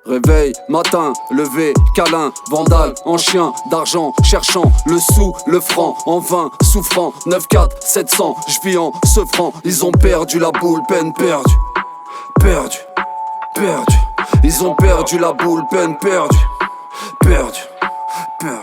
Réveil, matin, levé, câlin, vandale, en chien, d'argent, cherchant le sou, le franc, en vain, souffrant, 9-4, 700, j'vis en ce franc, ils ont perdu la boule, peine perdue, perdu, perdu, ils ont perdu la boule, peine perdue, perdu, perdu.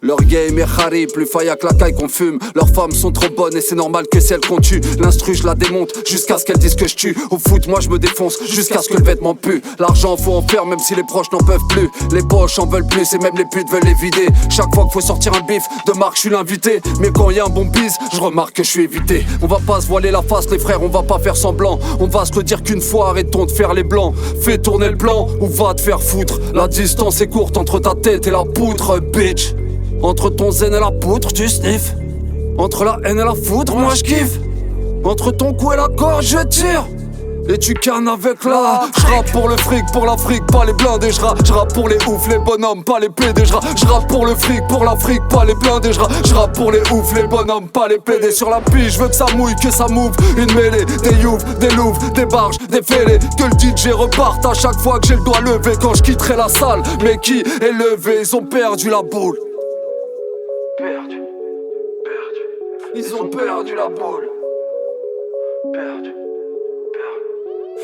Leur game est harry, plus faille que la caille qu'on fume. Leurs femmes sont trop bonnes et c'est normal que c'est elles qu'on tue. L'instru je la démonte jusqu'à ce qu'elles disent que je tue. Au foot moi je me défonce jusqu'à ce que le vêtement pue. L'argent faut en faire même si les proches n'en peuvent plus. Les poches en veulent plus et même les putes veulent les vider. Chaque fois qu'il faut sortir un bif de marque je suis l'invité. Mais quand y a un bon bise je remarque que je suis évité. On va pas se voiler la face les frères, on va pas faire semblant. On va se le dire qu'une fois, arrêtons de faire les blancs. Fais tourner le plan ou va te faire foutre. La distance est courte entre ta tête et la poutre, bitch. Entre ton zen et la poutre, tu sniffes. Entre la haine et la foudre, moi je kiffe. Entre ton cou et la gorge, je tire. Et tu cannes avec la. J'rappe pour le fric, pour l'Afrique, pas les blindés. J'rappe pour les oufs, les bonhommes, pas les pédés. J'rappe pour le fric, pour l'Afrique, pas les blindés. J'rappe pour les oufs, les bonhommes, pas les pédés. Sur la pige, je veux que ça mouille, que ça move. Une mêlée, des youves, des louves, des barges, des fêlés. Que le DJ reparte à chaque fois que j'ai le doigt levé. Quand je quitterai la salle, mais qui est levé, ils ont perdu la boule. Perdu, perdu. Ils ont perdu la boule. Perdu.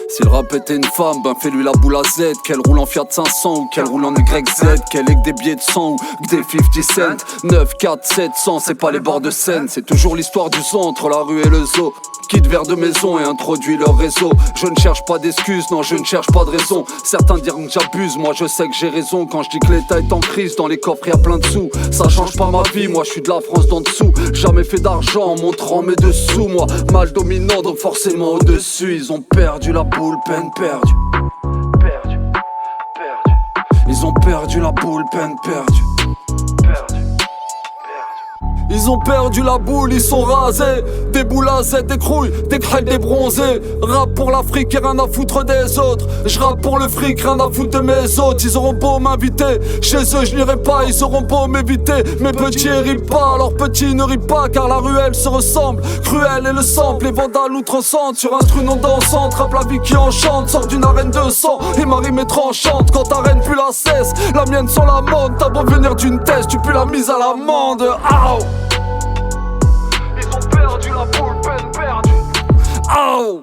Si le rap était une femme, ben fais-lui la boule à Z. Qu'elle roule en Fiat 500 ou qu'elle roule en YZ. Qu'elle ait que des billets de 100 ou que des 50 cents. 9, 4, 700, c'est pas les bords de Seine. C'est toujours l'histoire du son entre la rue et le zoo. Quitte vers de maison et introduit leur réseau. Je ne cherche pas d'excuses, non je ne cherche pas de raison. Certains diront que j'abuse, moi je sais que j'ai raison. Quand je dis que l'état est en crise, dans les coffres y'a plein de sous. Ça change pas ma vie, moi je suis de la France d'en dessous. Jamais fait d'argent en montrant mes dessous. Moi mal dominant donc forcément au-dessus. Ils ont perdu la boule, peine perdue. Perdu, perdu. Ils ont perdu la boule, peine perdue. Perdu. Ils ont perdu la boule, ils sont rasés. Des boules à Z, des crouilles, des crêles, des bronzés. Rap pour l'Afrique et rien à foutre des autres. J'rappe pour le fric, rien à foutre de mes autres. Ils auront beau m'inviter, chez eux je n'irai pas. Ils auront beau m'éviter, mes petits rient pas. Alors petits ne rient pas car la ruelle se ressemble. Cruel et le sample, les vandales nous transcendent. Sur un stru non dansante, rappe la vie qui enchante. Sort d'une arène de sang et ma rime est tranchante. Quand ta reine pue la cesse, la mienne sans la monde. T'as beau venir d'une thèse, tu pues la mise à l'amende. Aouh! La boule, peine perdue. Oh.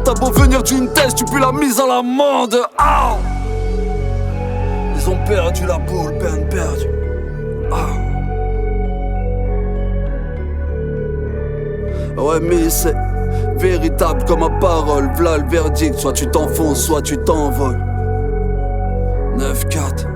T'as beau venir d'une thèse, tu pues la mise à l'amende. Oh. Ils ont perdu la boule, peine perdue. Oh. Ouais mais c'est véritable comme ma parole. V'là le verdict, soit tu t'enfonces, soit tu t'envoles. 9-4